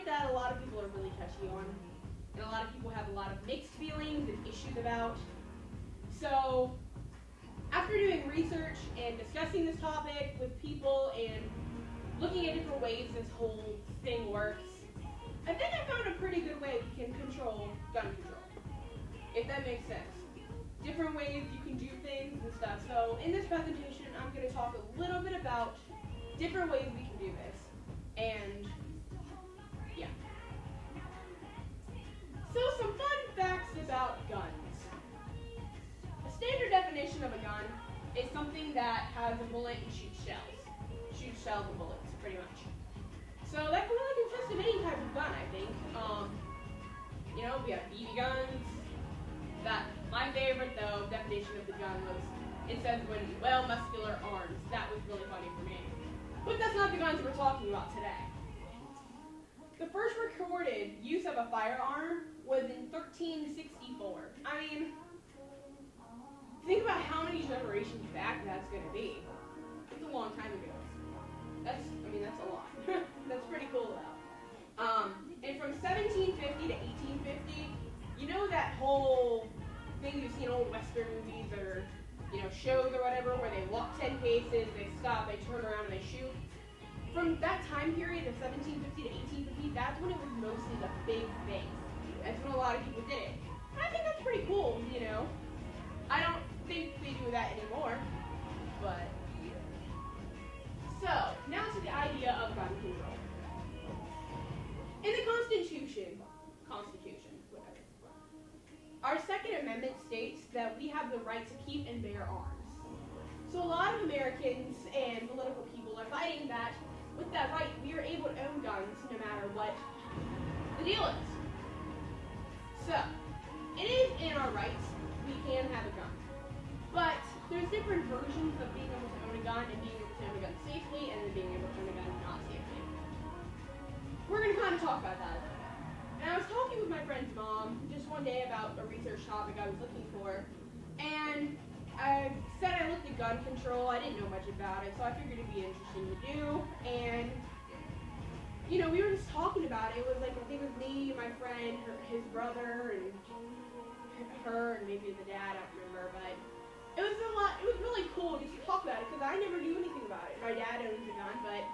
subject that a lot of people are really touchy on, and a lot of people have a lot of mixed feelings and issues about. So, after doing research and discussing this topic with people and looking at different ways this whole thing works, I think I found a pretty good way we can control gun control, if that makes sense. Different ways you can do things and stuff. So in this presentation, I'm going to talk a little bit about different ways we can do this. And yeah. So some fun facts about guns. A standard definition of a gun is something that has a bullet and shoots shells. Shoots shells and bullets, pretty much. So that can really consist of any type of gun, I think. We have BB guns. My favorite, though, definition of the gun was, it says when well-muscular arms. That was really funny for me. But that's not the guns we're talking about today. The first recorded use of a firearm was in 1364. I mean, think about how many generations back that's going to be. It's a long time ago. That's a lot. That's pretty cool, though. And from 1750 to 1850, you know that whole thing you see in old Western movies or, shows or whatever, where they walk 10 paces, they stop, they turn around, and they shoot? From that time period of 1750 to 1850, that's when it was mostly the big thing. That's when a lot of people did it. And I think that's pretty cool, I don't think they do that anymore, but... So, now to the idea of gun control. In the Constitution, whatever, our Second Amendment states that we have the right to keep and bear arms. So a lot of Americans and political people are fighting that with that right, we are able to own guns no matter what the deal is. So, it is in our rights, we can have a gun. But there's different versions of being able to own a gun and being able to own a gun safely and then being able to own a gun not safely. We're going to kind of talk about that. And I was talking with my friend's mom just one day about a research topic I was looking for, and I said I looked at gun control. I didn't know much about it, so I figured it'd be interesting to do. And, we were just talking about it. It was like, I think it was me, my friend, his brother, and her, and maybe the dad, I don't remember, but it was really cool just to talk about it, because I never knew anything about it. My dad owns a gun, but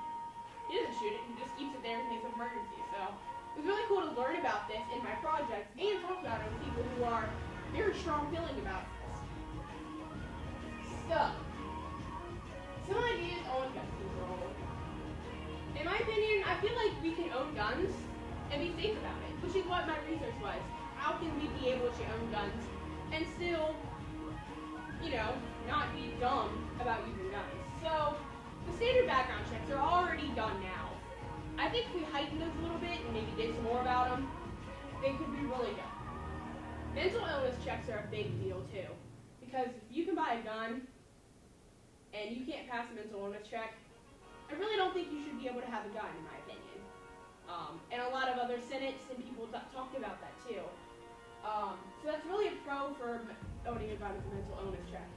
he doesn't shoot it, he just keeps it there in case of emergency. So it was really cool to learn about this in my project and talk about it with people who are very strong feeling about this. So, some ideas on gun control. In my opinion, I feel like we can own guns and be safe about it, which is what my research was. How can we be able to own guns and still, not be dumb about using guns? So, the standard background checks are already done now. I think if we heightened those a little bit and maybe did some more about them, they could be really good. Mental illness checks are a big deal too, because if you can buy a gun and you can't pass a mental illness check, I really don't think you should be able to have a gun, in my opinion. And a lot of other senates and people talked about that too. So that's really a pro for owning a gun with a mental illness check.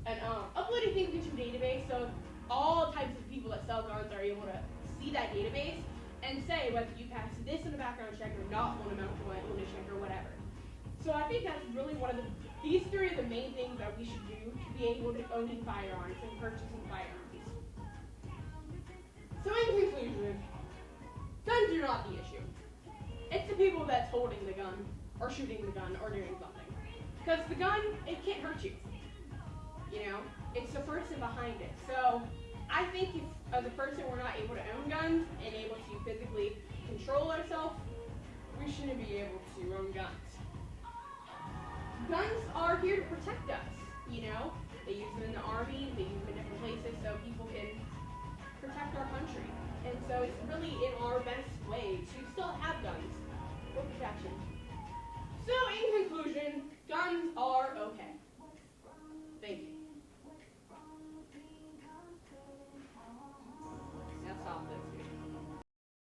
And uploading things into a database, so all types of people that sell guns are able to see that database and say whether you pass this in a background check or not on a mental illness check or whatever. So I think that's really these three are the main things that we should do to be able to own firearms and purchasing firearms. So in conclusion, guns are not the issue. It's the people that's holding the gun or shooting the gun or doing something. Because the gun, it can't hurt you. It's the person behind it. So I think if as a person we're not able to own guns and able to physically control ourselves, we shouldn't be able to own guns. Guns are here to protect us, They use them in the army, they use them in different places so people can protect our country. And so it's really in our best way to still have guns for protection. So in conclusion, guns are okay.